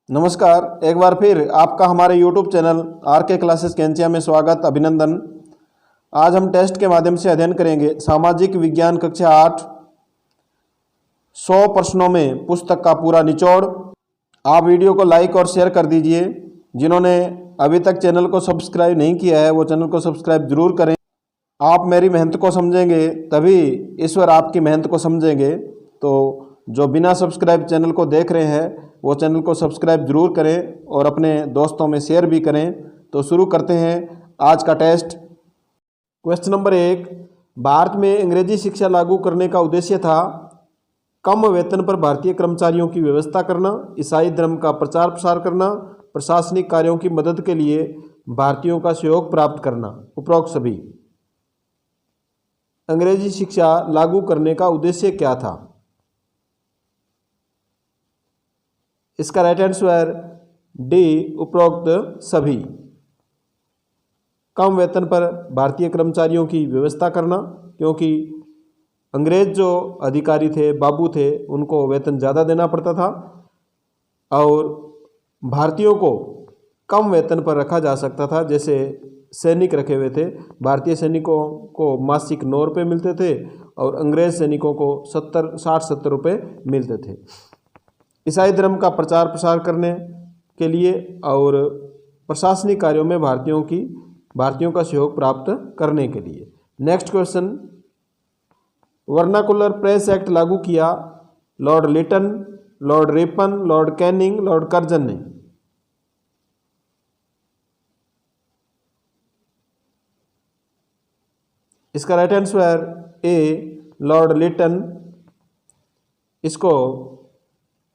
नमस्कार, एक बार फिर आपका हमारे YouTube चैनल आर के क्लासेस कैंचिया में स्वागत अभिनंदन। आज हम टेस्ट के माध्यम से अध्ययन करेंगे सामाजिक विज्ञान कक्षा 8 100 प्रश्नों में पुस्तक का पूरा निचोड़। आप वीडियो को लाइक और शेयर कर दीजिए। जिन्होंने अभी तक चैनल को सब्सक्राइब नहीं किया है वो चैनल को सब्सक्राइब जरूर करें। आप मेरी मेहनत को समझेंगे तभी ईश्वर आपकी मेहनत को समझेंगे। तो जो बिना सब्सक्राइब चैनल को देख रहे हैं वो चैनल को सब्सक्राइब जरूर करें और अपने दोस्तों में शेयर भी करें। तो शुरू करते हैं आज का टेस्ट। क्वेश्चन नंबर 1, भारत में अंग्रेजी शिक्षा लागू करने का उद्देश्य था कम वेतन पर भारतीय कर्मचारियों की व्यवस्था करना, ईसाई धर्म का प्रचार प्रसार करना, प्रशासनिक कार्यों की मदद के लिए भारतीयों का सहयोग प्राप्त करना। उपरोक्त सभी। अंग्रेजी शिक्षा लागू करने का उद्देश्य क्या था? इसका राइट आंसर डी, उपरोक्त सभी। कम वेतन पर भारतीय कर्मचारियों की व्यवस्था करना, क्योंकि अंग्रेज जो अधिकारी थे, बाबू थे, उनको वेतन ज़्यादा देना पड़ता था और भारतीयों को कम वेतन पर रखा जा सकता था। जैसे सैनिक रखे हुए थे, भारतीय सैनिकों को मासिक 9 रुपये मिलते थे और अंग्रेज सैनिकों को 60-70 रुपये मिलते थे। ईसाई धर्म का प्रचार प्रसार करने के लिए और प्रशासनिक कार्यों में भारतीयों का सहयोग प्राप्त करने के लिए। Next question, vernacular press act लागू किया Lord Lytton, Lord Ripon, Lord Canning, Lord Curzon ने। इसका right answer A, Lord Lytton. इसको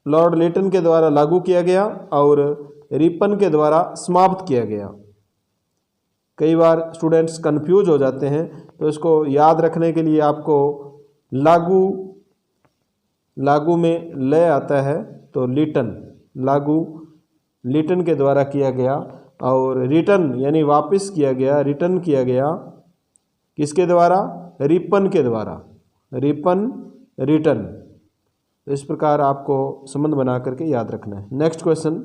लॉर्ड लिटन के द्वारा लागू किया गया और रिपन के द्वारा समाप्त किया गया। कई बार स्टूडेंट्स कंफ्यूज हो जाते हैं, तो इसको याद रखने के लिए आपको लागू में लय आता है, तो लिटन, लागू लिटन के द्वारा किया गया और रिटर्न यानी वापस किया गया, रिटर्न किया गया किसके द्वारा? रिपन के द्वारा। Ripon, return. इस प्रकार आपको संबंध बना करके याद रखना है। नेक्स्ट क्वेश्चन,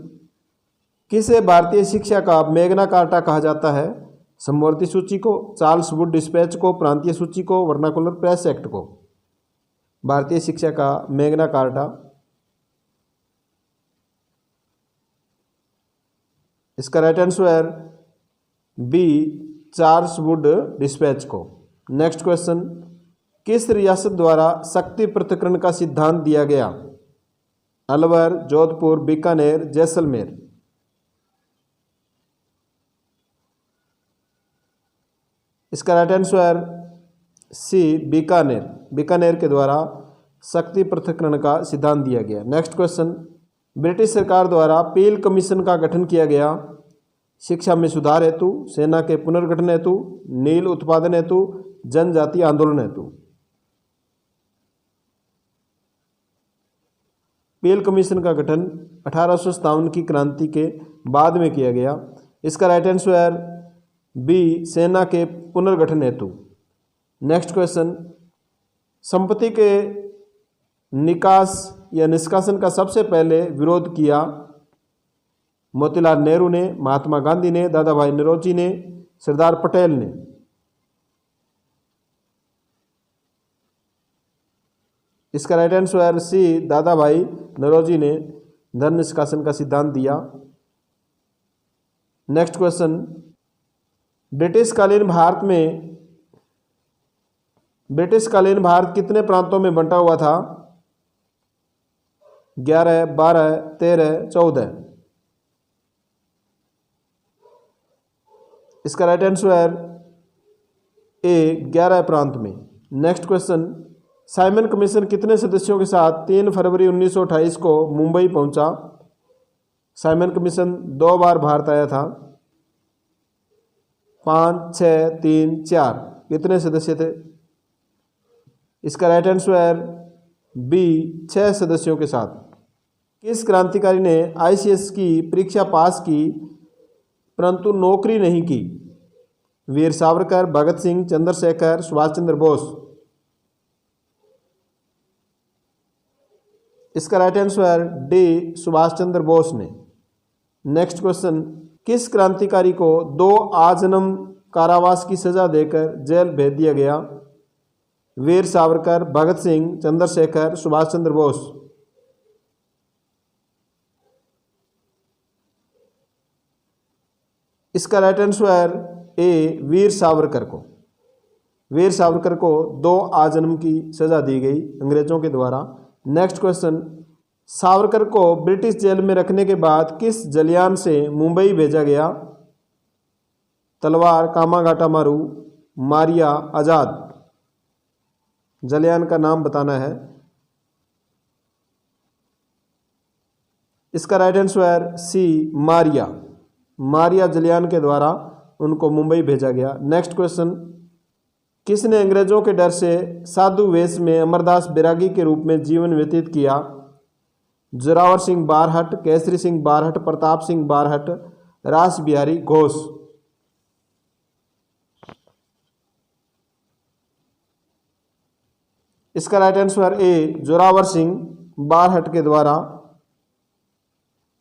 किसे भारतीय शिक्षा का मैग्ना कार्टा कहा जाता है? समवर्ती सूची को, चार्ल्स वुड डिस्पैच को, प्रांतीय सूची को, वर्नाकुलर प्रेस एक्ट को। भारतीय शिक्षा का मैग्ना कार्टा। इसका right answer B, Charles Wood dispatch को। नेक्स्ट क्वेश्चन, किस रियासत द्वारा शक्ति पृथक्करण का सिद्धांत दिया गया? अलवर, जोधपुर, बीकानेर, जैसलमेर। इसका right answer C, Bikaner. Bikaner के द्वारा शक्ति पृथक्करण का सिद्धांत दिया गया। नेक्स्ट क्वेश्चन, ब्रिटिश सरकार द्वारा पील कमीशन का गठन किया गया शिक्षा में सुधार हेतु, सेना के पुनर्गठन हेतु, नील उत्पादन हेतु, जनजातीय आंदोलन हेतु। पील कमीशन का गठन 1857 की क्रांति के बाद में किया गया। इसका राइट आंसर बी, सेना के पुनर्गठन हेतु। नेक्स्ट क्वेश्चन, संपत्ति के निकास या निष्कासन का सबसे पहले विरोध किया मोतीलाल नेहरू ने, महात्मा गांधी ने, दादा भाई नौरोजी ने, सरदार पटेल ने। इसका राइट आंसर सी, दादा भाई नौरोजी ने धन निष्कासन का सिद्धांत दिया। नेक्स्ट क्वेश्चन, ब्रिटिशकालीन भारत कितने प्रांतों में बंटा हुआ था? 11, 12, 13, 14। इसका राइट आंसर ए, 11 प्रांत में। नेक्स्ट क्वेश्चन, साइमन कमीशन कितने सदस्यों के साथ 3 फरवरी 1928 को मुंबई पहुंचा? साइमन कमीशन 2 बार भारत आया था। 5, 6, 3, 4। कितने सदस्य थे? इसका राइट आंसर बी, 6 सदस्यों के साथ। किस क्रांतिकारी ने ICS की परीक्षा पास की परंतु नौकरी नहीं की? वीर सावरकर, भगत सिंह, चंद्रशेखर, सुभाष चंद्र बोस। इसका right answer D, Subhash Chandra Bose ने। नेक्स्ट क्वेश्चन, किस क्रांतिकारी को 2 आजन्म कारावास की सजा देकर जेल भेज दिया गया? वीर सावरकर, भगत सिंह, चंद्रशेखर, सुभाष चंद्र बोस। इसका राइट आंसर ए, वीर सावरकर को। वीर सावरकर को 2 आजन्म की सजा दी गई अंग्रेजों के द्वारा। नेक्स्ट क्वेश्चन, सावरकर को ब्रिटिश जेल में रखने के बाद किस जलयान से मुंबई भेजा गया? तलवार, कामागाटा मारू, मारिया, आजाद। जलयान का नाम बताना है। इसका right answer C, Maria. Maria जलयान के द्वारा उनको मुंबई भेजा गया। नेक्स्ट क्वेश्चन, किसने अंग्रेजों के डर से साधु वेश में अमरदास बैरागी के रूप में जीवन व्यतीत किया? जोरावर सिंह बारहट, केसरी सिंह बारहट, प्रताप सिंह बारहट, रास बिहारी घोष। इसका राइट आंसर ए, जोरावर सिंह बारहट के द्वारा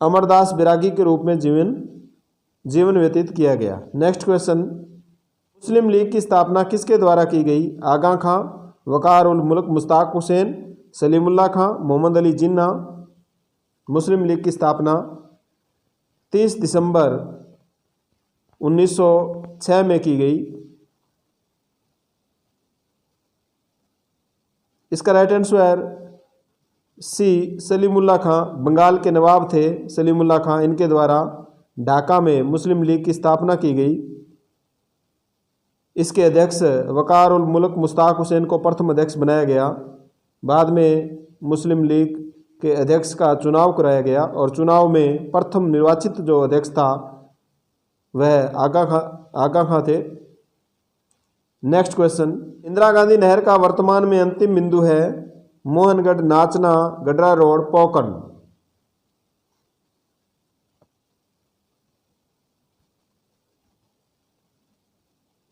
अमरदास बैरागी के रूप में जीवन व्यतीत किया गया। नेक्स्ट क्वेश्चन, मुस्लिम लीग की स्थापना किसके द्वारा की गई? आगा खां, वकार उल मुल्क मुश्ताक हुसैन, सलीमुल्लाह खां, मोहम्मद अली जिन्ना। मुस्लिम लीग की स्थापना 30 दिसंबर 1906 में की गई। इसका राइट आंसर सी, सलीमुल्लाह खां। बंगाल के नवाब थे सलीमुल्लाह खां, इनके द्वारा ढाका में मुस्लिम लीग की स्थापना की गई। इसके अध्यक्ष वकार उल मुल्क मुश्ताक हुसैन को प्रथम अध्यक्ष बनाया गया। बाद में मुस्लिम लीग के अध्यक्ष का चुनाव कराया गया और चुनाव में प्रथम निर्वाचित जो अध्यक्ष था वह आगा खां थे। नेक्स्ट क्वेश्चन, इंदिरा गांधी नहर का वर्तमान में अंतिम बिंदु है? मोहनगढ़, नाचना, गडरा रोड, पोकरण।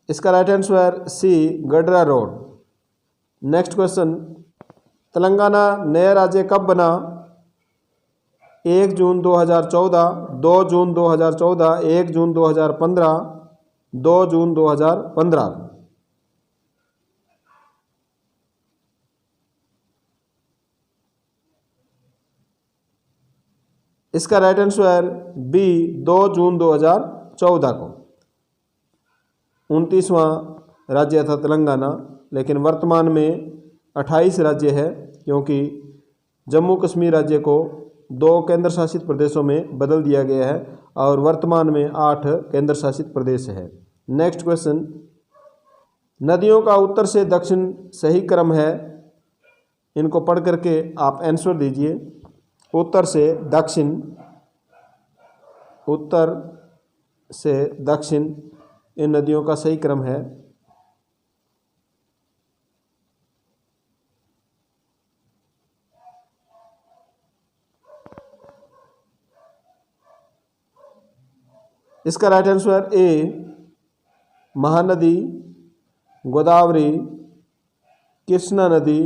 इसका right answer C, Gadra Road. Next question, Telangana नया राज्य कब बना? 1 जून 2014, 2 जून 2014, 1 जून 2015, 2 जून 2015। इसका राइट आंसर बी, 2 जून 2014 को। 29वां राज्य था तेलंगाना, लेकिन वर्तमान में 28 राज्य है क्योंकि जम्मू कश्मीर राज्य को 2 केंद्र शासित प्रदेशों में बदल दिया गया है और वर्तमान में 8 केंद्र शासित प्रदेश है। नेक्स्ट क्वेश्चन, नदियों का उत्तर से दक्षिण सही क्रम है? इनको पढ़ करके आप आंसर दीजिए। उत्तर से दक्षिण, उत्तर से दक्षिण इन नदियों का सही क्रम है। इसका राइट आंसर ए, महानदी, गोदावरी, कृष्णा नदी,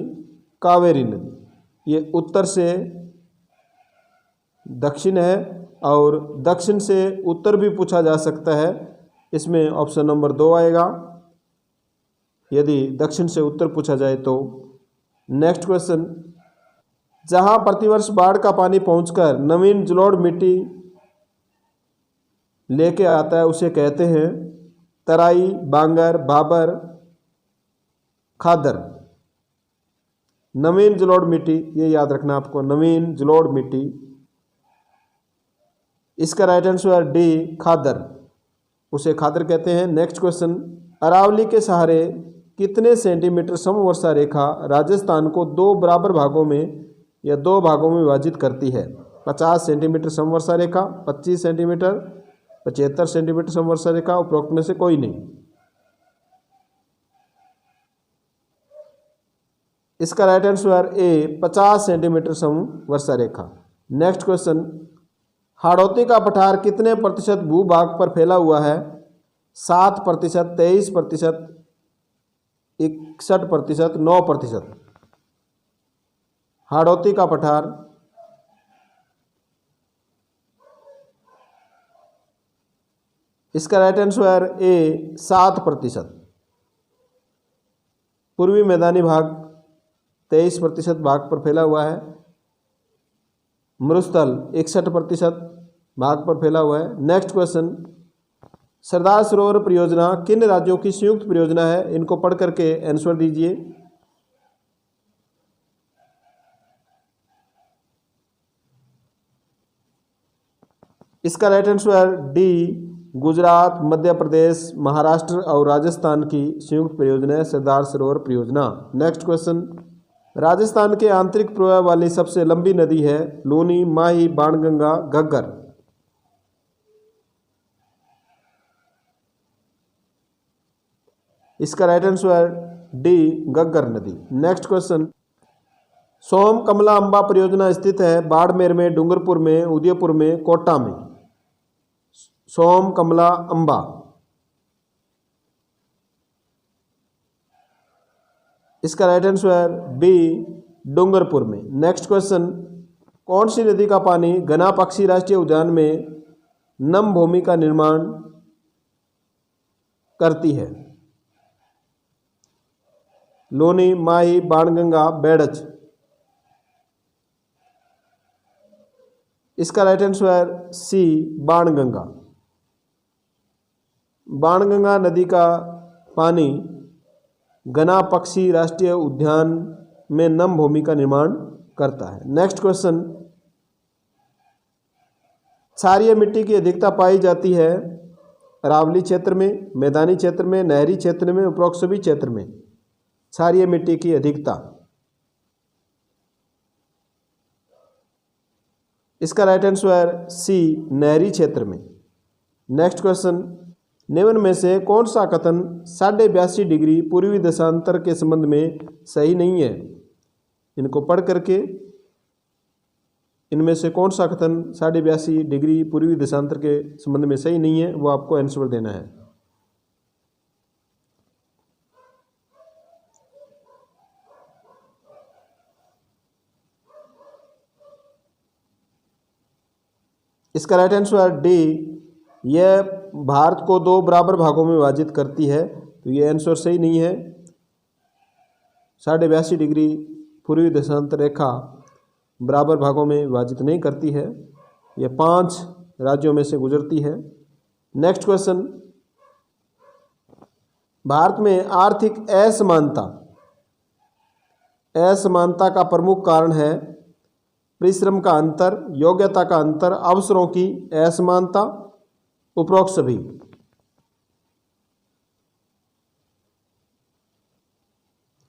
कावेरी नदी। ये उत्तर से दक्षिण है और दक्षिण से उत्तर भी पूछा जा सकता है। इसमें ऑप्शन नंबर 2 आएगा यदि दक्षिण से उत्तर पूछा जाए तो। नेक्स्ट क्वेश्चन, जहां प्रतिवर्ष बाढ़ का पानी पहुंचकर नवीन जलोढ़ मिट्टी लेके आता है उसे कहते हैं? तराई, बांगर, भाबर, खादर। नवीन जलोढ़ मिट्टी, ये याद रखना आपको, नवीन जलोढ़ मिट्टी। इसका राइट आंसर डी, खादर, उसे खादर कहते हैं। नेक्स्ट क्वेश्चन, अरावली के सहारे कितने सेंटीमीटर समवर्षा रेखा राजस्थान को 2 बराबर भागों में या 2 भागों में विभाजित करती है? 50 सेंटीमीटर समवर्षा रेखा, 25 सेंटीमीटर, 75 सेंटीमीटर समवर्षा रेखा, उपरोक्त में से कोई नहीं। इसका राइट आंसर ए, 50 सेंटीमीटर समवर्षा रेखा। नेक्स्ट क्वेश्चन, हाड़ौती का पठार कितने प्रतिशत भूभाग पर फैला हुआ है? 7%, 23%, 61%, 9%। हाड़ौती का पठार इसका राइट आंसर ए 7%। पूर्वी मैदानी भाग 23% भाग पर फैला हुआ है। मरुस्थल 61% भाग पर फैला हुआ है। नेक्स्ट क्वेश्चन, सरदार सरोवर परियोजना किन राज्यों की संयुक्त परियोजना है? इनको पढ़ करके आंसर दीजिए। इसका right answer D Gujarat, Madhya Pradesh, Maharashtra और राजस्थान की संयुक्त परियोजना है सरदार सरोवर परियोजना। नेक्स्ट क्वेश्चन, राजस्थान के आंतरिक प्रवाह वाली सबसे लंबी नदी है? लूनी, माही, बाणगंगा, घग्गर। इसका राइट आंसर डी घग्गर नदी। नेक्स्ट क्वेश्चन, सोम कमला अंबा परियोजना स्थित है बाड़मेर में, डूंगरपुर में, उदयपुर में, कोटा में? सोम कमला अंबा। इसका राइट आंसर बी डूंगरपुर में। नेक्स्ट क्वेश्चन, कौन सी नदी का पानी घना पक्षी राष्ट्रीय उद्यान में नम भूमि का निर्माण करती है? लूनी, माही, बाणगंगा, बेड़च। इसका right answer C Banganga. Banganga नदी का पानी घना पक्षी राष्ट्रीय उद्यान में नम भूमि का निर्माण करता है। नेक्स्ट क्वेश्चन, क्षारीय मिट्टी की अधिकता पाई जाती है अरावली क्षेत्र में, मैदानी क्षेत्र में, नहरी क्षेत्र में, उपरोक्त सभी क्षेत्र में क्षारीय मिट्टी की अधिकता। इसका राइट आंसर सी नहरी क्षेत्र में। नेक्स्ट क्वेश्चन, निम्न में से कौन सा कथन 82.5 डिग्री पूर्वी देशांतर के संबंध में सही नहीं है? इनको पढ़ करके इनमें से कौन सा कथन 82.5 डिग्री पूर्वी देशांतर के संबंध में सही नहीं है वो आपको आंसर देना है। इसका राइट आंसर डी, यह भारत को 2 बराबर भागों में विभाजित करती है, तो ये आंसर सही नहीं है। 82.5 डिग्री पूर्वी देशांतर रेखा बराबर भागों में विभाजित नहीं करती है, यह 5 राज्यों में से गुजरती है। नेक्स्ट क्वेश्चन, भारत में आर्थिक असमानता का प्रमुख कारण है परिश्रम का अंतर, योग्यता का अंतर, अवसरों की असमानता, उपरोक्त सभी।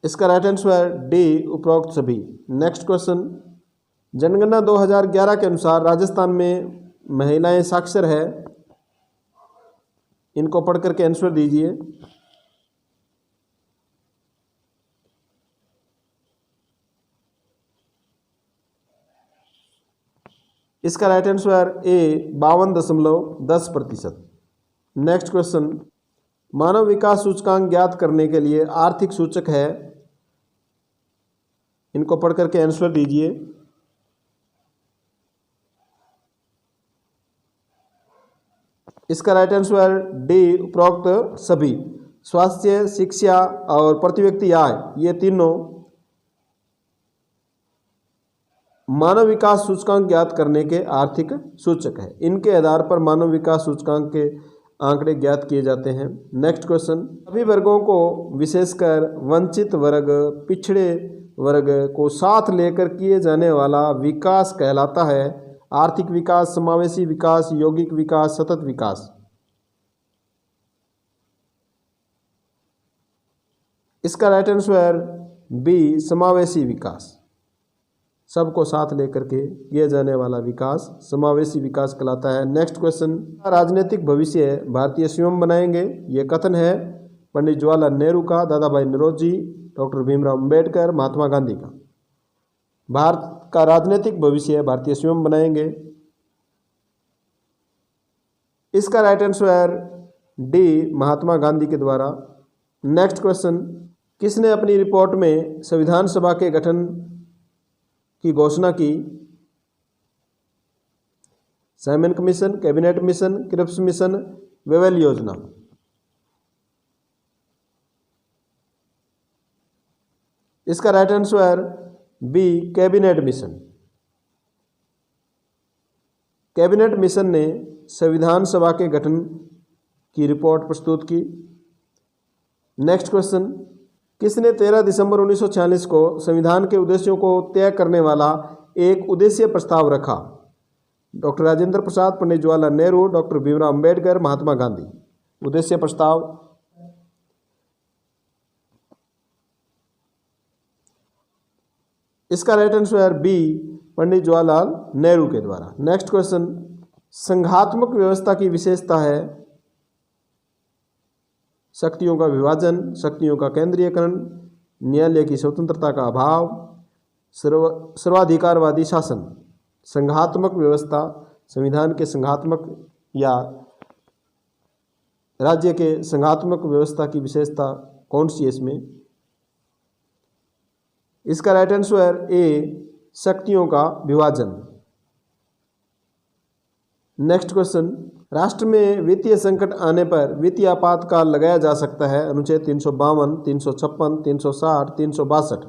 इसका राइट आंसर डी उपरोक्त सभी। नेक्स्ट क्वेश्चन, जनगणना 2011 के अनुसार राजस्थान में महिलाएं साक्षर है? इनको पढ़ करके आंसर दीजिए। इसका right answer A 52.10%। Next question, मानव विकास सूचकांक ज्ञात करने के लिए आर्थिक सूचक है? इनको पढ़ करके आंसर दीजिए। इसका राइट आंसर डी उपरोक्त सभी। स्वास्थ्य, शिक्षा और प्रति व्यक्ति आय, ये तीनों मानव विकास सूचकांक ज्ञात करने के आर्थिक सूचक है। इनके आधार पर मानव विकास सूचकांक के आंकड़े ज्ञात किए जाते हैं। नेक्स्ट क्वेश्चन, सभी वर्गों को विशेषकर वंचित वर्ग, पिछड़े वर्ग को साथ लेकर किए जाने वाला विकास कहलाता है? आर्थिक विकास, समावेशी विकास, यौगिक विकास, सतत विकास। इसका राइट आंसर बी समावेशी विकास। सबको साथ लेकर के किया जाने वाला विकास समावेशी विकास कहलाता है। नेक्स्ट क्वेश्चन, राजनीतिक भविष्य भारतीय स्वयं बनाएंगे, ये कथन है पंडित जवाहरलाल नेहरू का, दादा भाई नौरोजी, डॉक्टर भीमराव अंबेडकर, महात्मा गांधी का। भारत का राजनीतिक भविष्य भारतीय स्वयं बनाएंगे। इसका right answer D Mahatma Gandhi के द्वारा। नेक्स्ट क्वेश्चन, किसने अपनी रिपोर्ट में संविधान सभा के गठन की घोषणा की? Simon commission, cabinet mission, Cripps mission Wavell योजना। इसका right answer B cabinet mission. Cabinet mission ने संविधान सभा के गठन की रिपोर्ट प्रस्तुत की। नेक्स्ट क्वेश्चन, किसने 13 दिसंबर 1946 को संविधान के उद्देश्यों को तय करने वाला एक उद्देश्य प्रस्ताव रखा? Doctor Rajendra Prasad, Pandit Jawaharlal Nehru, doctor Bhimrao Ambedkar, Mahatma Gandhi. उद्देश्य प्रस्ताव। इसका right answer B Pandit Jawaharlal Nehru के द्वारा। नेक्स्ट क्वेश्चन, संघात्मक व्यवस्था की विशेषता है शक्तियों का विभाजन, शक्तियों का केंद्रीयकरण, न्यायालय की स्वतंत्रता का अभाव, सर्वाधिकारवादी शासन। संघात्मक व्यवस्था, संविधान के संघात्मक या राज्य के संघात्मक व्यवस्था की विशेषता कौन सी है इसमें? इसका राइट आंसर ए शक्तियों का विभाजन। नेक्स्ट क्वेश्चन, राष्ट्र में वित्तीय संकट आने पर वित्तीय आपातकाल लगाया जा सकता है? अनुच्छेद 352, 356, 360, 362।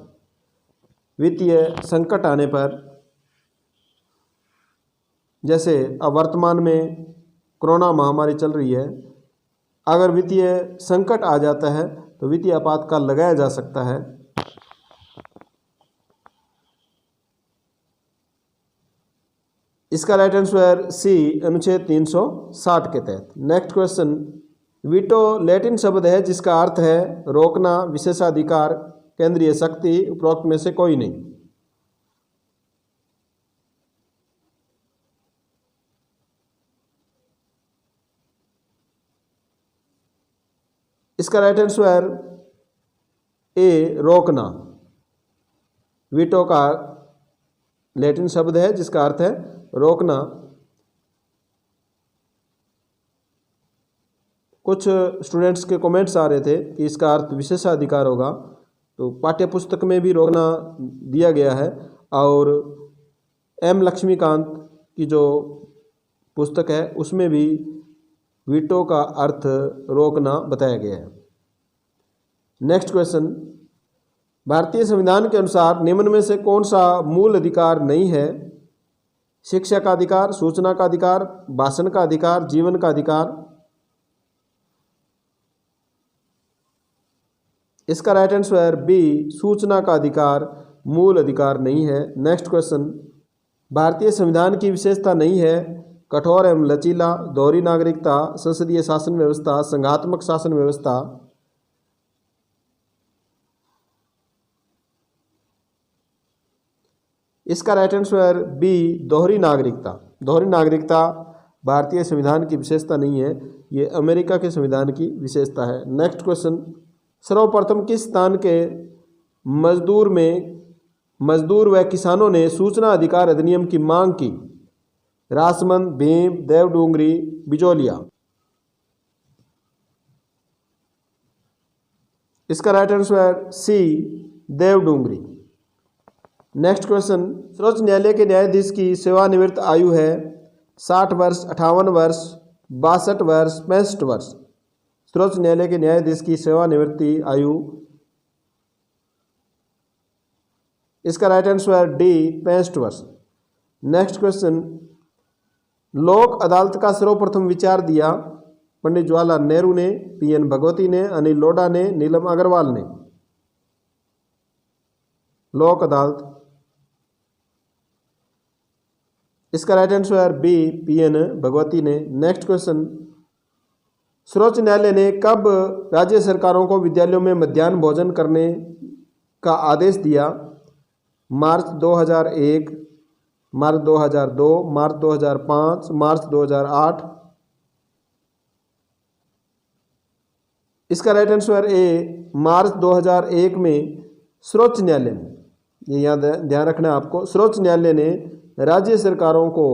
वित्तीय संकट आने पर, जैसे अब वर्तमान में कोरोना महामारी चल रही है, अगर वित्तीय संकट आ जाता है तो वित्तीय आपातकाल लगाया जा सकता है। इसका राइट आंसर सी अनुच्छेद 360 के तहत। नेक्स्ट क्वेश्चन, वीटो लैटिन शब्द है जिसका अर्थ है रोकना, विशेषाधिकार, केंद्रीय शक्ति, उपरोक्त में से कोई नहीं। इसका राइट आंसर ए रोकना। वीटो का लैटिन शब्द है जिसका अर्थ है रोकना। कुछ स्टूडेंट्स के कमेंट्स आ रहे थे कि इसका अर्थ विशेषाधिकार होगा, तो पाठ्य पुस्तक में भी रोकना दिया गया है और एम लक्ष्मीकांत की जो पुस्तक है उसमें भी वीटो का अर्थ रोकना बताया गया है। नेक्स्ट क्वेश्चन, भारतीय संविधान के अनुसार निम्न में से कौन सा मूल अधिकार नहीं है? शिक्षा का अधिकार, सूचना का अधिकार, भाषण का अधिकार, जीवन का अधिकार। इसका राइट आंसर बी सूचना का अधिकार मूल अधिकार नहीं है। नेक्स्ट क्वेश्चन, भारतीय संविधान की विशेषता नहीं है कठोर एवं लचीला, दोहरी नागरिकता, संसदीय शासन व्यवस्था, संघात्मक शासन व्यवस्था। इसका राइट आंसर बी दोहरी नागरिकता। दोहरी नागरिकता भारतीय संविधान की विशेषता नहीं है, ये अमेरिका के संविधान की विशेषता है। नेक्स्ट क्वेश्चन, सर्वप्रथम किस स्थान के मजदूर व किसानों ने सूचना अधिकार अधिनियम की मांग की? राजमंद, भीम, देवडूंगरी, बिजोलिया। इसका right answer C Devdungri. Next question, सर्वोच्च न्यायालय के न्यायाधीश की सेवानिवृत्त आयु है 60 वर्ष, 58 वर्ष, 62 वर्ष, 65 वर्ष। सर्वोच्च न्यायालय के न्यायाधीश की सेवानिवृत्ति आयु, इसका राइट आंसर डी 65 वर्ष। नेक्स्ट क्वेश्चन, लोक अदालत का सर्वप्रथम विचार दिया? पंडित जवाहरलाल नेहरू ने, पीएन भगवती ने, अनिल लोढ़ा ने, नीलम अग्रवाल ने। लोक अदालत, इसका right answer B P N Bhagwati ने। नेक्स्ट क्वेश्चन, सर्वोच्च न्यायालय ने कब राज्य सरकारों को विद्यालयों में मध्याह्न भोजन करने का आदेश दिया? मार्च 2001, मार्च 2002, मार्च 2005, मार्च 2008। इसका राइट आंसर ए मार्च 2001 में सर्वोच्च न्यायालय ने, ये याद ध्यान रखना है आपको, सर्वोच्च न्यायालय ने राज्य सरकारों को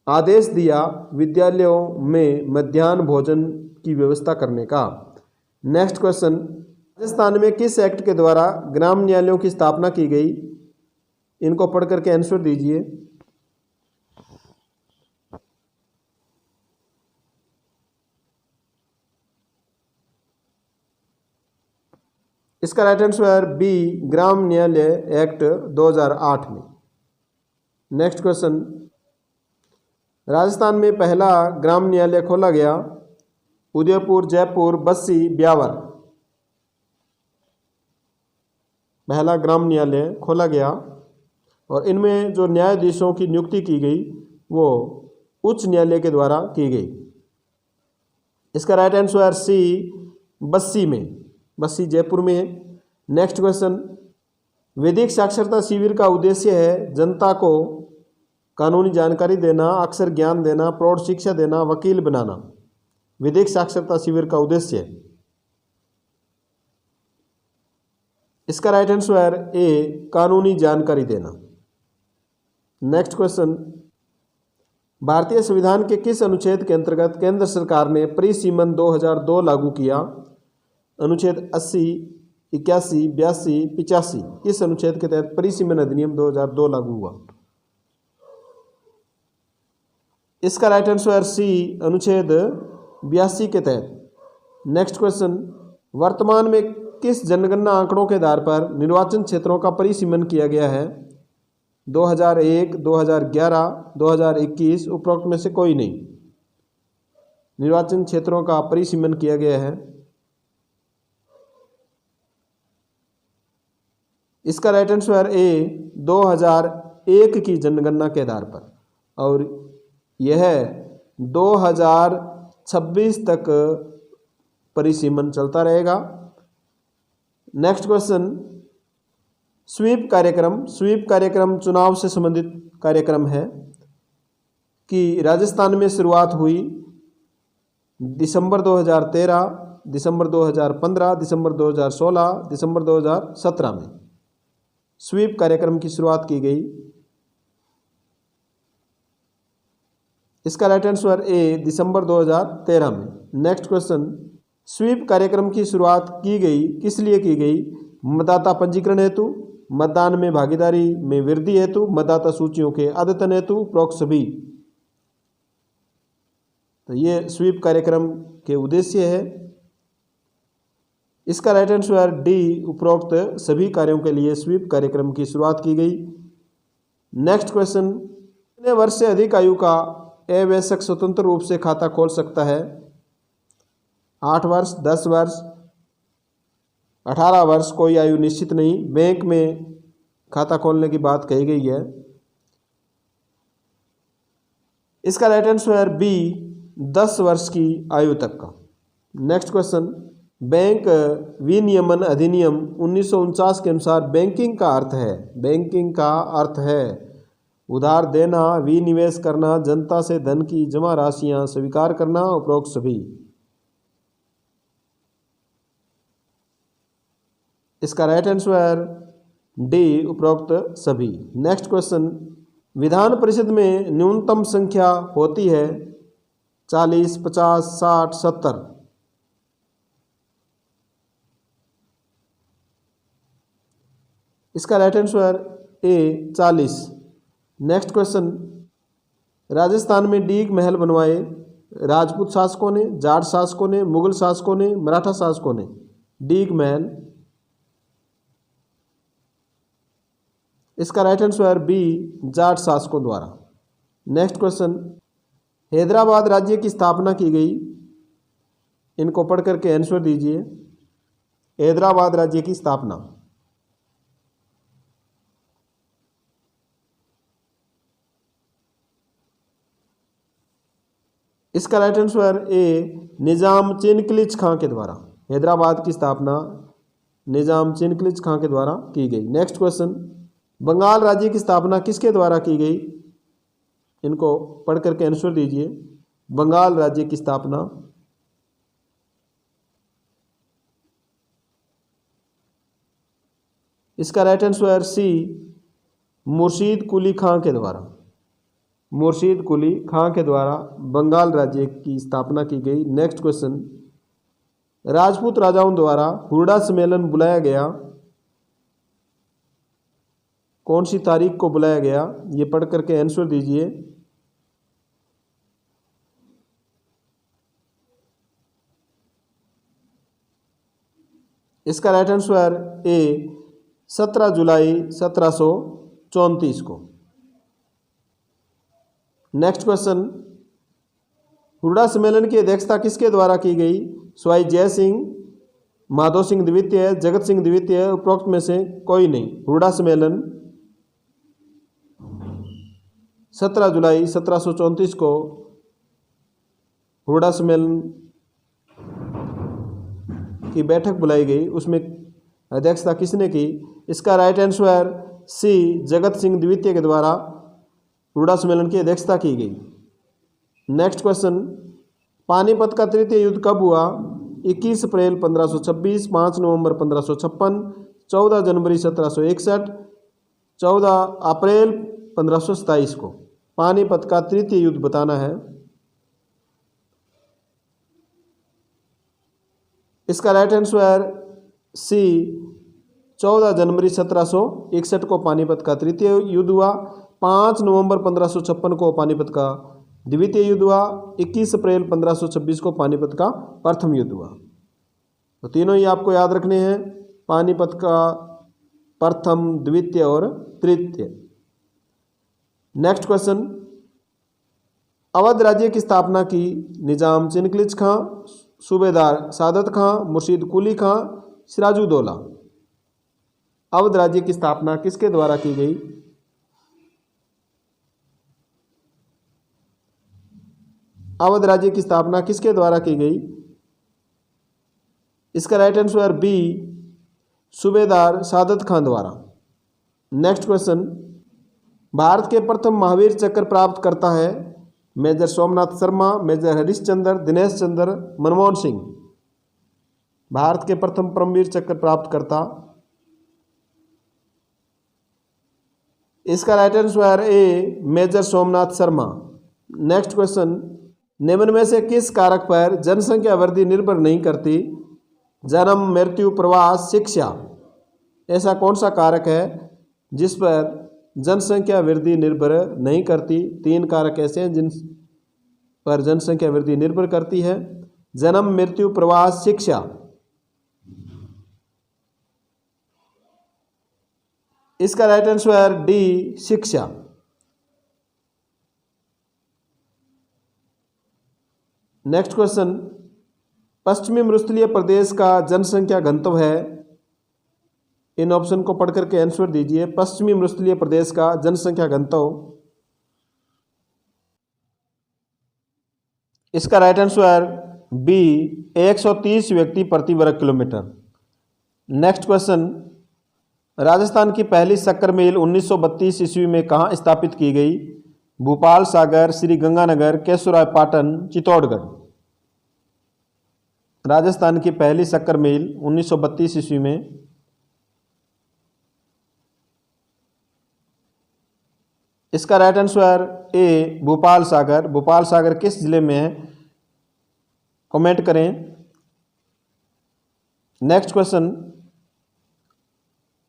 आदेश दिया विद्यालयों में मध्याह्न भोजन की व्यवस्था करने का। नेक्स्ट क्वेश्चन, राजस्थान में किस एक्ट के द्वारा ग्राम न्यायालयों की स्थापना की गई? इनको पढ़ करके आंसर दीजिए। इसका राइट आंसर बी, ग्राम न्यायालय एक्ट 2008 में। नेक्स्ट क्वेश्चन, राजस्थान में पहला ग्राम न्यायालय खोला गया। उदयपुर, जयपुर, बस्सी, ब्यावर। पहला ग्राम न्यायालय खोला गया और इनमें जो न्यायाधीशों की नियुक्ति की गई वो उच्च न्यायालय के द्वारा की गई। इसका राइट आंसर सी, बस्सी में। बस्सी जयपुर में है। नेक्स्ट क्वेश्चन, विधिक साक्षरता शिविर का उद्देश्य है जनता को कानूनी जानकारी देना, अक्षर ज्ञान देना, प्रौढ़ शिक्षा देना, वकील बनाना। विधिक साक्षरता शिविर का उद्देश्य है। इसका राइट आंसर ए, कानूनी जानकारी देना। नेक्स्ट क्वेश्चन, भारतीय संविधान के किस अनुच्छेद के अंतर्गत केंद्र सरकार ने परिसीमन 2002 लागू किया? अनुच्छेद 80, 81, 82, 85। किस अनुच्छेद के तहत परिसीमन अधिनियम 2002 लागू हुआ? इसका राइट आंसर सी, अनुच्छेद 82 के तहत। नेक्स्ट क्वेश्चन, वर्तमान में किस जनगणना आंकड़ों के आधार पर निर्वाचन क्षेत्रों का परिसीमन किया गया है? 2001, 2011, 2021, उपरोक्त में से कोई नहीं। निर्वाचन क्षेत्रों का परिसीमन किया गया है। इसका राइट आंसर ए, 2001 की जनगणना के आधार पर, और यह 2026 तक परिसीमन चलता रहेगा। नेक्स्ट क्वेश्चन, स्वीप कार्यक्रम। स्वीप कार्यक्रम चुनाव से संबंधित कार्यक्रम है कि राजस्थान में शुरुआत हुई दिसंबर 2013, दिसंबर 2015, दिसंबर 2016, दिसंबर 2017 में स्वीप कार्यक्रम की शुरुआत की गई। इसका राइट आंसर ए, दिसंबर 2013 में। नेक्स्ट क्वेश्चन, स्वीप कार्यक्रम की शुरुआत की गई, किस लिए की गई? मतदाता पंजीकरण हेतु, मतदान में भागीदारी में वृद्धि हेतु, मतदाता सूचियों के अद्यतन हेतु, उपरोक्त सभी। तो ये स्वीप कार्यक्रम के उद्देश्य है। इसका राइट आंसर डी, उपरोक्त सभी कार्यों के लिए स्वीप कार्यक्रम की शुरुआत की गई। नेक्स्ट क्वेश्चन, कितने वर्ष से अधिक आयु का अवयस्क स्वतंत्र रूप से खाता खोल सकता है? 8 वर्ष, 10 वर्ष, 18 वर्ष, कोई आयु निश्चित नहीं। बैंक में खाता खोलने की बात कही गई है। इसका राइट आंसर बी, 10 वर्ष की आयु तक का। नेक्स्ट क्वेश्चन, बैंक विनियमन अधिनियम 1949 के अनुसार बैंकिंग का अर्थ है, बैंकिंग का अर्थ है उधार देना, विनिवेश करना, जनता से धन की जमा राशियां स्वीकार करना, उपरोक्त सभी। इसका राइट आंसर डी, उपरोक्त सभी। नेक्स्ट क्वेश्चन, विधान परिषद में न्यूनतम संख्या होती है 40, 50, 60, 70। इसका राइट आंसर ए, 40। नेक्स्ट क्वेश्चन, राजस्थान में डीग महल बनवाए राजपूत शासकों ने, जाट शासकों ने, मुगल शासकों ने, मराठा शासकों ने? डीग महल। इसका राइट आंसर बी, जाट शासकों द्वारा। नेक्स्ट क्वेश्चन, हैदराबाद राज्य की स्थापना की गई। इनको पढ़ करके आंसर दीजिए। हैदराबाद राज्य की स्थापना। इसका राइट आंसर ए, निजाम चिनकलिच खां के द्वारा। हैदराबाद की स्थापना निजाम चिनकलिच खां के द्वारा की गई। नेक्स्ट क्वेश्चन, बंगाल राज्य की स्थापना किसके द्वारा की गई? इनको पढ़ करके आंसर दीजिए। बंगाल राज्य की स्थापना। इसका राइट आंसर सी, मुर्शीद कुली खां के द्वारा। मुर्शीद कुली खां के द्वारा बंगाल राज्य की स्थापना की गई। नेक्स्ट क्वेश्चन, राजपूत राजाओं द्वारा हुरडा सम्मेलन बुलाया गया, कौन सी तारीख को बुलाया गया? ये पढ़ करके आंसर दीजिए। इसका राइट आंसर ए 17 जुलाई 1734 को। नेक्स्ट क्वेश्चन, हुडा सम्मेलन की अध्यक्षता किसके द्वारा की गई? स्वाई जय सिंह, माधो सिंह द्वितीय, जगत सिंह द्वितीय, उपरोक्त में से कोई नहीं। हुडा सम्मेलन 17 जुलाई 1734 को हुडा सम्मेलन की बैठक बुलाई गई, उसमें अध्यक्षता किसने की? इसका राइट आंसर सी जगत सिंह द्वितीय के द्वारा हुडा सम्मेलन की अध्यक्षता की गई। नेक्स्ट क्वेश्चन, पानीपत का तृतीय युद्ध कब हुआ? 21 अप्रैल 1526, 5 नवंबर 1556, 14 जनवरी 1761, 14 अप्रैल 1527 को। पानीपत का तृतीय युद्ध बताना है। इसका राइट आंसर सी 14 जनवरी 1761 को पानीपत का तृतीय युद्ध हुआ। 5 नवंबर 1556 को पानीपत का द्वितीय युद्ध हुआ। 21 अप्रैल 1526 को पानीपत का प्रथम युद्ध हुआ। तो तीनों ही आपको याद रखने हैं, पानीपत का प्रथम, द्वितीय और तृतीय। नेक्स्ट क्वेश्चन, अवध राज्य की स्थापना की? निजाम चिनकलिच खां, सूबेदार सादत खां, मुर्शीद कुली खां, सिराजुद्दौला। अवध राज्य की स्थापना किसके द्वारा की गई? अवध राज्य की स्थापना किसके द्वारा की गई? इसका राइट आंसर बी सूबेदार सादत खां द्वारा। नेक्स्ट क्वेश्चन, भारत के प्रथम महावीर चक्र प्राप्त करता है? Major Somnath Sharma, major Harishchandra, Dinesh Chandra, Manmohan Singh. भारत के प्रथम परमवीर चक्र प्राप्त करता, इसका right answer A major Somnath Sharma. Next question, निम्न में से किस कारक पर जनसंख्या वृद्धि निर्भर नहीं करती? जन्म, मृत्यु, प्रवास, शिक्षा। ऐसा कौन सा कारक है जिस पर जनसंख्या वृद्धि निर्भर नहीं करती? 3 कारक ऐसे हैं जिन पर जनसंख्या वृद्धि निर्भर करती है: जन्म, मृत्यु, प्रवास, शिक्षा। इसका राइट आंसर डी शिक्षा। नेक्स्ट क्वेश्चन, पश्चिमी मरुस्थलीय प्रदेश का जनसंख्या घनत्व है? इन ऑप्शन को पढ़ करके आंसर दीजिए। पश्चिमी मरुस्थलीय प्रदेश का जनसंख्या घनत्व, इसका राइट आंसर बी 130 व्यक्ति प्रति वर्ग किलोमीटर। नेक्स्ट क्वेश्चन, राजस्थान की पहली शक्कर मिल 1932 ईस्वी में कहाँ स्थापित की गई? भोपाल, सागर, श्री गंगानगर, केशवराय पाटन, चित्तौड़गढ़। राजस्थान की पहली शक्कर मिल 1932 ईस्वी में, इसका राइट आंसर ए भोपाल सागर। भोपाल सागर किस जिले में है? कमेंट करें। नेक्स्ट क्वेश्चन,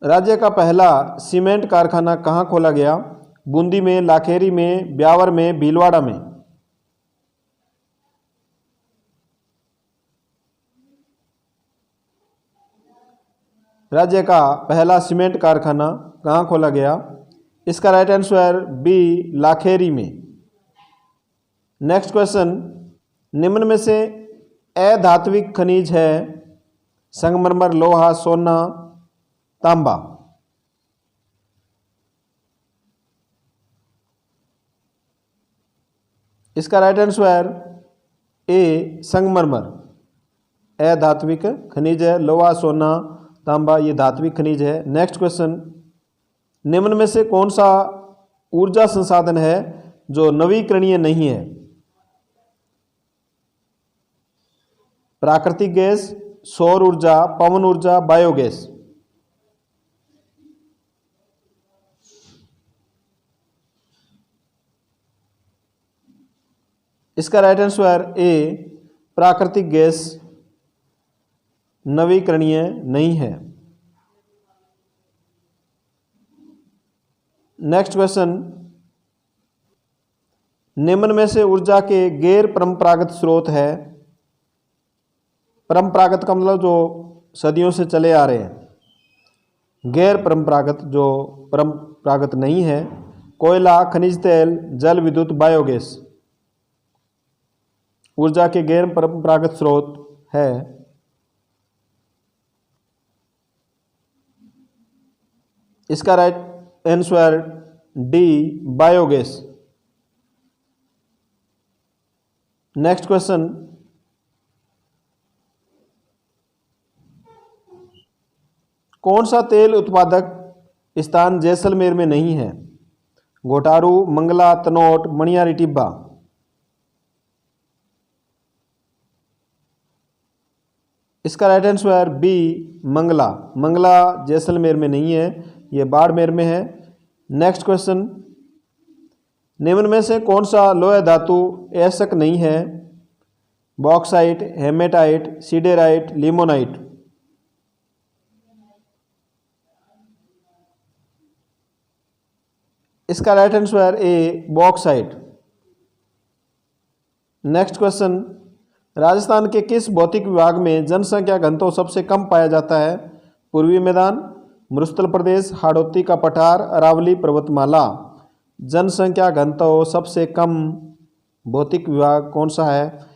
राज्य का पहला सीमेंट कारखाना कहाँ खोला गया? बूंदी में, लाखेरी में, ब्यावर में, भीलवाड़ा में। राज्य का पहला सीमेंट कारखाना कहाँ खोला गया? इसका राइट आंसर बी लाखेरी में। नेक्स्ट क्वेश्चन, निम्न में से अधात्विक खनिज है? संगमरमर, लोहा, सोना, तांबा। इसका राइट आंसर ए संगमरमर अधात्विक खनिज है। लोहा, सोना, तांबा ये धात्विक खनिज है। नेक्स्ट क्वेश्चन, निम्न में से कौन सा ऊर्जा संसाधन है जो नवीकरणीय नहीं है? प्राकृतिक गैस, सौर ऊर्जा, पवन ऊर्जा, बायोगैस। इसका राइट आंसर ए प्राकृतिक गैस नवीकरणीय नहीं है। नेक्स्ट क्वेश्चन, निम्न में से ऊर्जा के गैर परंपरागत स्रोत है? परंपरागत का मतलब जो सदियों से चले आ रहे हैं। गैर परंपरागत जो परंपरागत नहीं है, कोयला, खनिज तेल, जल विद्युत, बायोगैस ऊर्जा के गैर परंपरागत स्रोत है। इसका right answer D, biogas. Next question, कौन सा तेल उत्पादक स्थान जैसलमेर में नहीं है? घोटारू, मंगला, तनोट, मणियारी, टिब्बा। इसका right answer B, Mangla. Mangla Jaisalmer में नहीं है, ये बाड़मेर में है। नेक्स्ट क्वेश्चन, निम्न में से कौन सा लोह धातु ऐसक नहीं है? Bauxite, hematite, siderite, limonite. इसका right answer A, bauxite. Next question, Rajasthan के किस भौतिक विभाग में जनसंख्या घनत्व सबसे कम पाया जाता है? पूर्वी मैदान, मरुस्थल प्रदेश, हाड़ौती का पठार, अरावली पर्वतमाला। जनसंख्या घनत्व सबसे कम भौतिक विभाग कौन सा है?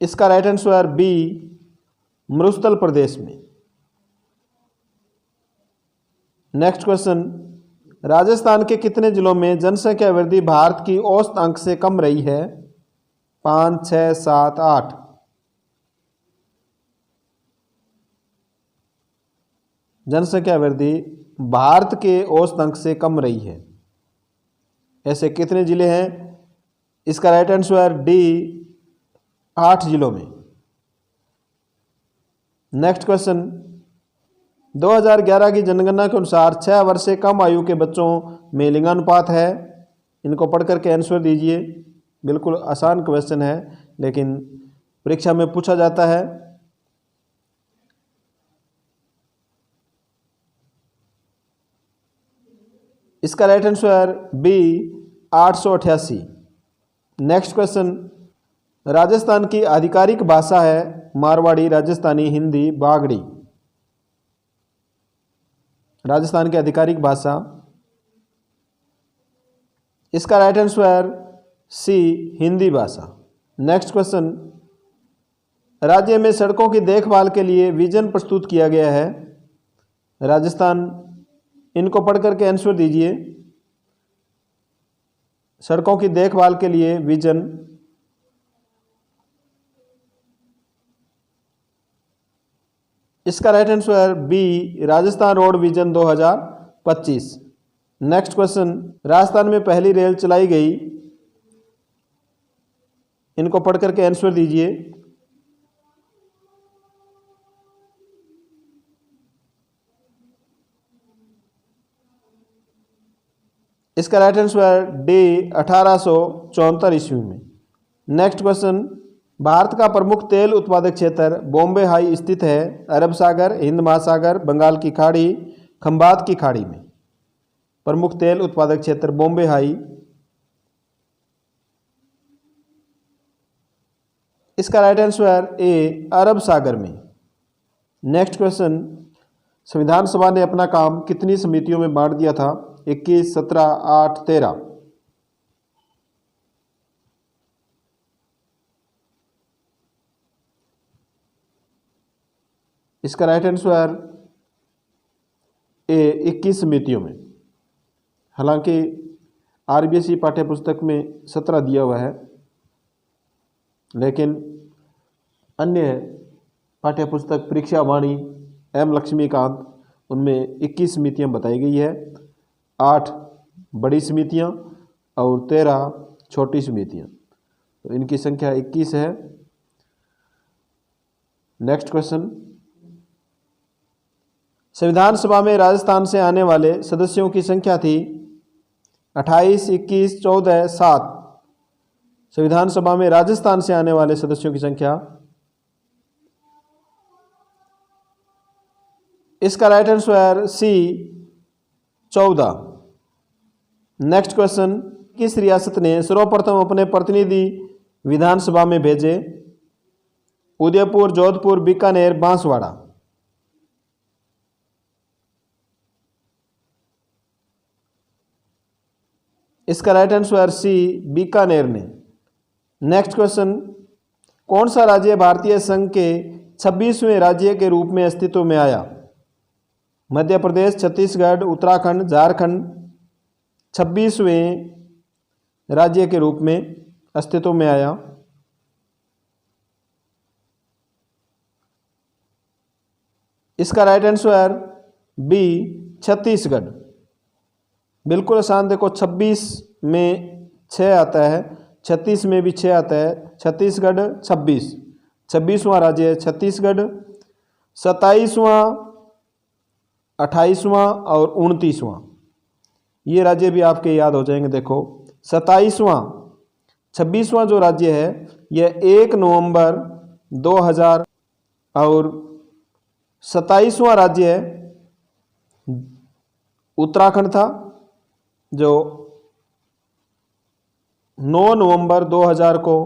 इसका राइट आंसर बी, मरुस्थल प्रदेश में। नेक्स्ट क्वेश्चन, राजस्थान के कितने जिलों में जनसंख्या वृद्धि भारत की औसत अंक से कम रही है? 5, 6, 7, 8। जनसंख्या वृद्धि भारत के औसत अंक से कम रही है, ऐसे कितने जिले हैं? इसका राइट आंसर डी, 8 जिलों में। नेक्स्ट क्वेश्चन, 2011 की जनगणना के अनुसार 6 वर्ष से कम आयु के बच्चों में लिंगानुपात है। इनको पढ़ करके आंसर दीजिए। बिल्कुल आसान क्वेश्चन है, लेकिन परीक्षा में पूछा जाता है। इसका right answer B, 888। Next question, Rajasthan की आधिकारिक भाषा है मारवाड़ी, राजस्थानी, हिंदी, बागड़ी। राजस्थान की आधिकारिक भाषा, इसका राइट आंसर सी, हिंदी भाषा। नेक्स्ट क्वेश्चन, राज्य में सड़कों की देखभाल के लिए विजन प्रस्तुत किया गया है। राजस्थान, इनको पढ़ करके आंसर दीजिए। सड़कों की देखभाल के लिए विजन, इसका right answer B, Rajasthan road vision 2025। Next question, Rajasthan में पहली रेल चलाई गई। इनको पढ़ करके आंसर दीजिए। इसका राइट आंसर डी, 1874 ईस्वी में। नेक्स्ट क्वेश्चन, भारत का प्रमुख तेल उत्पादक क्षेत्र बॉम्बे हाई स्थित है। अरब सागर, हिंद महासागर, बंगाल की खाड़ी, खंबात की खाड़ी में। प्रमुख तेल उत्पादक क्षेत्र बॉम्बे हाई, इसका राइट आंसर ए, अरब सागर में। नेक्स्ट क्वेश्चन, संविधान सभा ने अपना काम कितनी समितियों में बांट दिया था? 21, 17, 8, 13। इसका राइट आंसर ए, 21 समितियों में। हालांकि आरबीएसई पाठ्य पुस्तक में 17 दिया हुआ है, लेकिन अन्य पाठ्य पुस्तक परीक्षा वाणी, एम लक्ष्मीकांत, उनमें 21 समितियां बताई गई है। 8 बड़ी समितियां और 13 छोटी समितियां, तो इनकी संख्या 21 है। नेक्स्ट क्वेश्चन, संविधान सभा में राजस्थान से आने वाले सदस्यों की संख्या थी 28, 21, 14, 7। संविधान सभा में राजस्थान से आने वाले सदस्यों की संख्या, इसका right answer C, 14। Next question, किस रियासत ने सर्वप्रथम अपने प्रतिनिधि विधानसभा में भेजे? उदयपुर, जोधपुर, बीकानेर, बांसवाड़ा। इसका राइट आंसर सी, बीकानेर ने। नेक्स्ट क्वेश्चन, कौन सा राज्य भारतीय संघ के 26वें राज्य के रूप में अस्तित्व में आया? मध्य प्रदेश, छत्तीसगढ़, उत्तराखंड, झारखंड 26वें राज्य के रूप में अस्तित्व में आया। इसका राइट आंसर बी, छत्तीसगढ़। बिल्कुल आसान, देखो 26 में 6 आता है, 36 में भी 6 आता है, छत्तीसगढ़ 26वां राज्य है छत्तीसगढ़। 27वां, 28वां और 29वां ये राज्य भी आपके याद हो जाएंगे। देखो 27वां, 26वां जो राज्य है यह 1 नवंबर 2000 और 27वां राज्य है उत्तराखंड था जो 9 नवंबर 2000 को।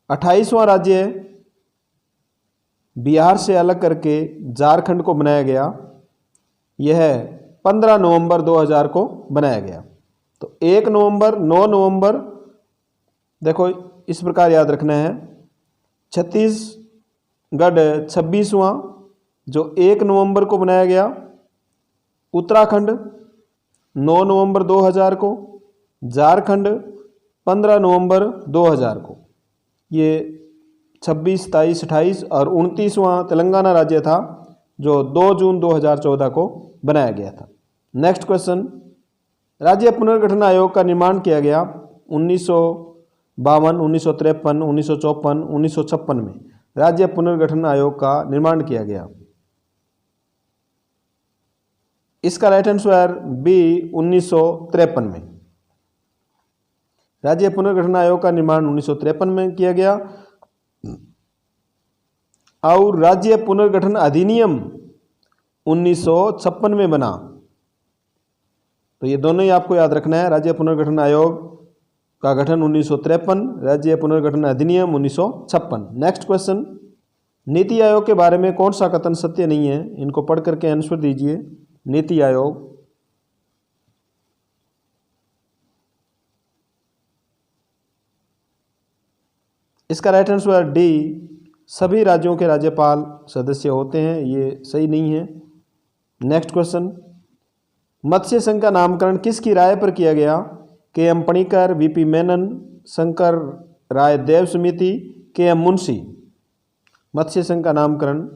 28वां राज्य बिहार से अलग करके झारखंड को बनाया गया, यह 15 नवंबर 2000 को बनाया गया। तो 1 नवंबर, 9 नवंबर, देखो इस प्रकार याद रखना है। छत्तीसगढ़ 26वां जो 1 नवंबर को बनाया गया, उत्तराखंड 9 नवंबर 2000 को, झारखंड 15 नवंबर 2000 को। ये 26, 27, 28 और 29वां तेलंगाना राज्य था जो 2 जून 2014 को बनाया गया था। नेक्स्ट क्वेश्चन, राज्य पुनर्गठन आयोग का निर्माण किया गया 1952, 1953, 1954, 1956 में राज्य पुनर्गठन आयोग का निर्माण किया गया। इसका राइट आंसर बी, 1953 में। राज्य पुनर्गठन आयोग का निर्माण 1953 में किया गया और राज्य पुनर्गठन अधिनियम 1956 में बना। तो ये दोनों ही आपको याद रखना है। राज्य पुनर्गठन आयोग का गठन 1953, राज्य पुनर्गठन अधिनियम 1956। नेक्स्ट क्वेश्चन, नीति आयोग के बारे में कौन सा कथन सत्य नहीं है? इनको पढ़ करके आंसर दीजिए। नीति आयोग, इसका राइट आंसर डी, सभी राज्यों के राज्यपाल सदस्य होते हैं, ये सही नहीं है। नेक्स्ट क्वेश्चन, मत्स्य संघ का नामकरण किसकी राय पर किया गया? के.एम. पणिकर, वी.पी. मेनन, शंकर राय देव समिति, के.एम. मुंशी। मत्स्य संघ का नामकरण,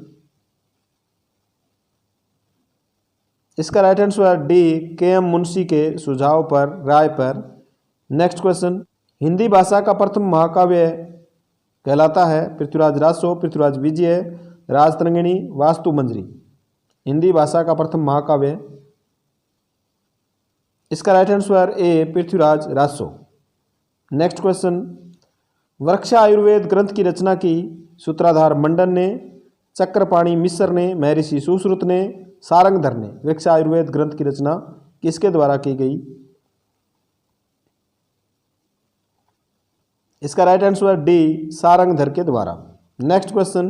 इसका right answer D, KM. Munshi के सुझाव पर, राय पर। नेक्स्ट क्वेश्चन, हिंदी भाषा का प्रथम महाकाव्य कहलाता है? पृथ्वीराज रासो, पृथ्वीराज विजय, राजतरंगिणी, वास्तु मंजरी। हिंदी भाषा का प्रथम महाकाव्य, इसका राइट आंसर ए, पृथ्वीराज रासो। नेक्स्ट क्वेश्चन, वृक्ष आयुर्वेद ग्रंथ की रचना की सूत्रधार मंडन ने, चक्रपाणी मिश्र ने, महर्षि सुश्रुत ने, सारंगधर ने। वृक्ष आयुर्वेद ग्रंथ की रचना किसके द्वारा की गई? इसका राइट आंसर डी, सारंगधर के द्वारा। नेक्स्ट क्वेश्चन,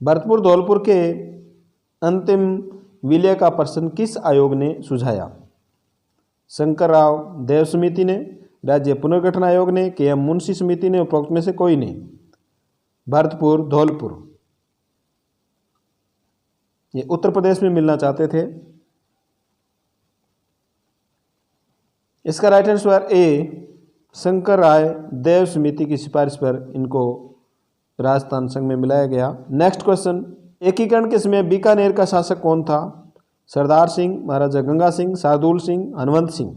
भरतपुर धौलपुर के अंतिम विलय का प्रश्न किस आयोग ने सुझाया? शंकर राव देव समिति ने, राज्य पुनर्गठन आयोग ने, के.एम. मुंशी समिति ने, उपरोक्त में से कोई नहीं। भरतपुर धौलपुर ये उत्तर प्रदेश में मिलना चाहते थे। इसका राइट आंसर ए, शंकर राय देव समिति की सिफारिश पर इनको राजस्थान संघ में मिलाया गया। नेक्स्ट क्वेश्चन, एकीकरण के समय बीकानेर का शासक कौन था? सरदार सिंह, महाराजा गंगा सिंह, शार्दुल सिंह, हनुमंत सिंह।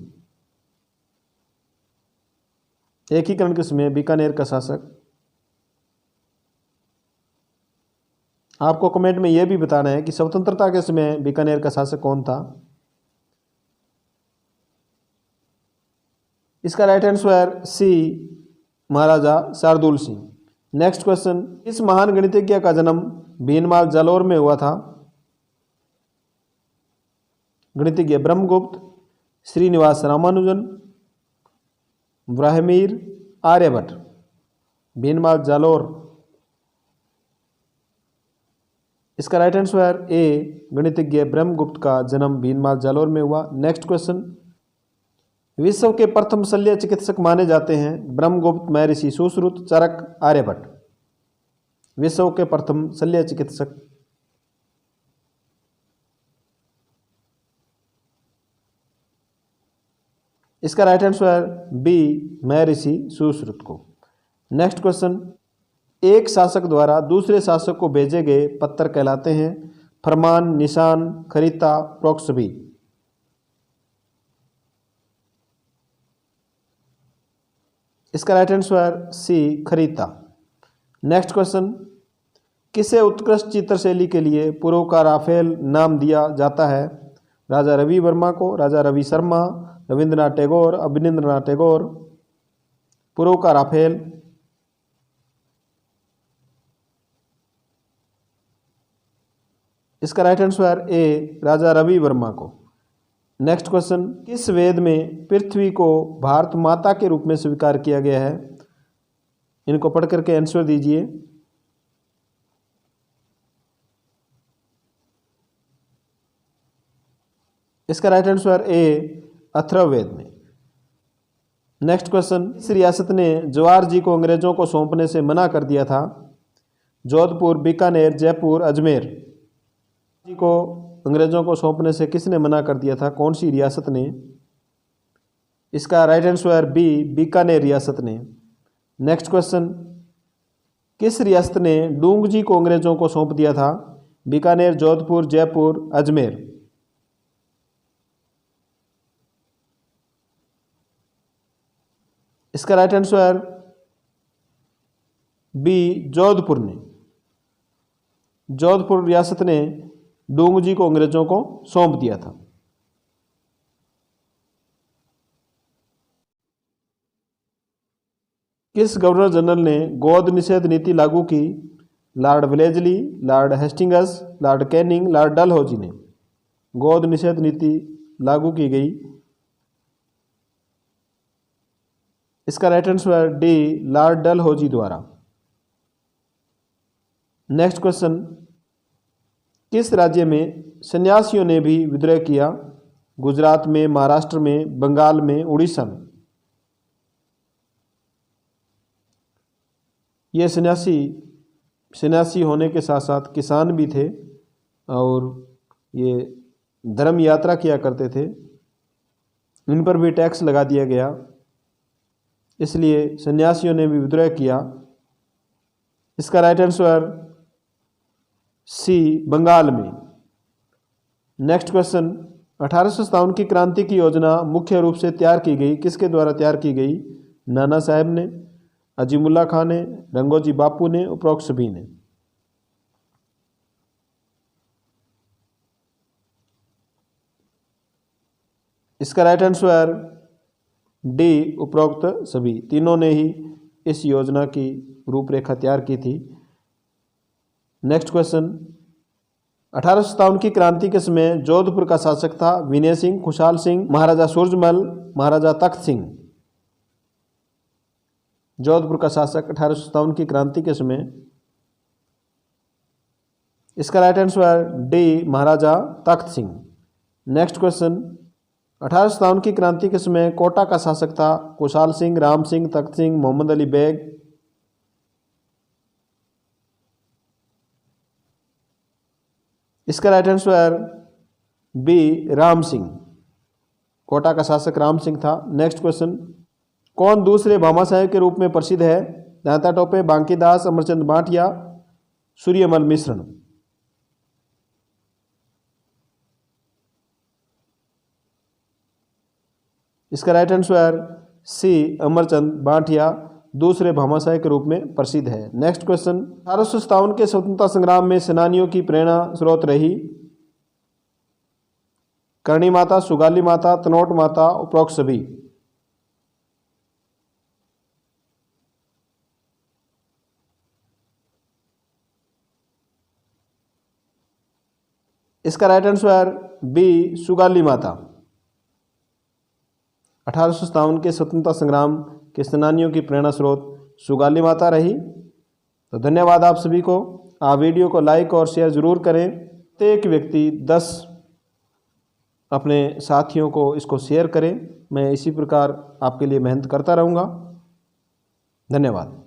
एकीकरण के समय बीकानेर का शासक, आपको कमेंट में यह भी बताना है कि स्वतंत्रता के समय बीकानेर का शासक कौन था। इसका राइट आंसर सी, महाराजा शार्दुल सिंह। नेक्स्ट क्वेश्चन, इस महान गणितज्ञ का जन्म भीनमाल जालौर में हुआ था? गणितज्ञ ब्रह्मगुप्त, श्रीनिवास रामानुजन, ब्राह्मीर, आर्यभट्ट। भीनमाल जालौर इसका राइट आंसर ए, गणितज्ञ ब्रह्मगुप्त का जन्म भीनमाल जालोर में हुआ। नेक्स्ट क्वेश्चन, विश्व के प्रथम शल्य चिकित्सक माने जाते हैं ब्रह्मगुप्त, महर्षि सुश्रुत, चरक, आर्यभट्ट। विश्व के प्रथम शल्य चिकित्सक, इसका राइट आंसर बी, महर्षि सुश्रुत को। नेक्स्ट क्वेश्चन, एक शासक द्वारा दूसरे शासक को भेजे गए पत्र कहलाते हैं फरमान, निशान, खरीता, प्रोक्सबी। इसका राइट आंसर सी, खरीता। नेक्स्ट क्वेश्चन, किसे उत्कृष्ट चित्रशैली के लिए पूर्व का राफेल नाम दिया जाता है? राजा रवि वर्मा को, राजा रवि शर्मा, रविंद्रनाथ टैगोर, अवनींद्रनाथ टैगोर। पूर्व का राफेल, इसका राइट आंसर ए, राजा रवि वर्मा को। नेक्स्ट क्वेश्चन, किस वेद में पृथ्वी को भारत माता के रूप में स्वीकार किया गया है? इनको पढ़ करके आंसर दीजिए। इसका राइट आंसर ए, अथर्ववेद में। नेक्स्ट क्वेश्चन, इस रियासत ने जवाहर जी को अंग्रेजों को सौंपने से मना कर दिया था? जोधपुर, बीकानेर, जयपुर, अजमेर। जी को अंग्रेजों को सौंपने से किसने मना कर दिया था? कौन सी रियासत ने? इसका राइट आंसर बी, बीकानेर रियासत ने। नेक्स्ट क्वेश्चन, किस रियासत ने डूंगजी को अंग्रेजों को सौंप दिया था? बीकानेर, जोधपुर, जयपुर, अजमेर। इसका राइट आंसर बी, जोधपुर ने। जोधपुर रियासत ने डूंगजी को अंग्रेजों को सौंप दिया था। किस गवर्नर जनरल ने गोद निषेध नीति लागू की? Lord Wellesley, Lord Hastings, Lord Canning, Lord Dalhousie ने गोद निषेध नीति लागू की गई। इसका right answer D, Lord Dalhousie द्वारा। नेक्स्ट क्वेश्चन, किस राज्य में सन्यासियों ने भी विद्रोह किया? गुजरात में, महाराष्ट्र में, बंगाल में, उड़ीसा में। ये सन्यासी होने के साथ साथ किसान भी थे और ये धर्म यात्रा किया करते थे। इन पर भी टैक्स लगा दिया गया, इसलिए सन्यासियों ने भी विद्रोह किया। इसका राइट आंसर सी, बंगाल में। नेक्स्ट क्वेश्चन, 1857 की क्रांति की योजना मुख्य रूप से तैयार की गई, किसके द्वारा तैयार की गई? नाना साहब ने, अजीमुल्ला खान ने, रंगोजी बापू ने, उपरोक्त सभी ने। इसका राइट आंसर डी, उपरोक्त सभी। तीनों ने ही इस योजना की रूपरेखा तैयार की थी। नेक्स्ट क्वेश्चन, 1857 की क्रांति के समय जोधपुर का शासक था विनय सिंह, खुशहाल सिंह, महाराजा सूरजमल, महाराजा तख्त सिंह। जोधपुर का शासक 1857 की क्रांति के समय। इसका राइट आंसर डी, महाराजा तख्त सिंह। नेक्स्ट क्वेश्चन, 1857 की क्रांति के समय कोटा का शासक था खुशहाल सिंह, राम सिंह, तख्त सिंह, मोहम्मद अली बेग। इसका right answer B, Ram Singh. Kota का शासक राम सिंह था। नेक्स्ट क्वेश्चन, कौन दूसरे भामाशाह के रूप में प्रसिद्ध है? दांता टोपे, बांकीदास, अमरचंद भाटिया, सूर्यमल मिश्रण। इसका right answer C, Amarchand Bhatia दूसरे भामाशाह के रूप में प्रसिद्ध है। नेक्स्ट क्वेश्चन, 1857 के स्वतंत्रता संग्राम में सेनानियों की प्रेरणा स्रोत रही? करणी माता, सुगाली माता, तनोट माता, उपरोक्त सभी। इसका राइट आंसर बी, सुगाली माता। 1857 के स्वतंत्रता संग्राम के सेनानियों की प्रेरणा स्रोत सुगाली माता रही। तो धन्यवाद आप सभी को। आप वीडियो को लाइक और शेयर ज़रूर करें। प्रत्येक व्यक्ति 10 अपने साथियों को इसको शेयर करें। मैं इसी प्रकार आपके लिए मेहनत करता रहूँगा। धन्यवाद।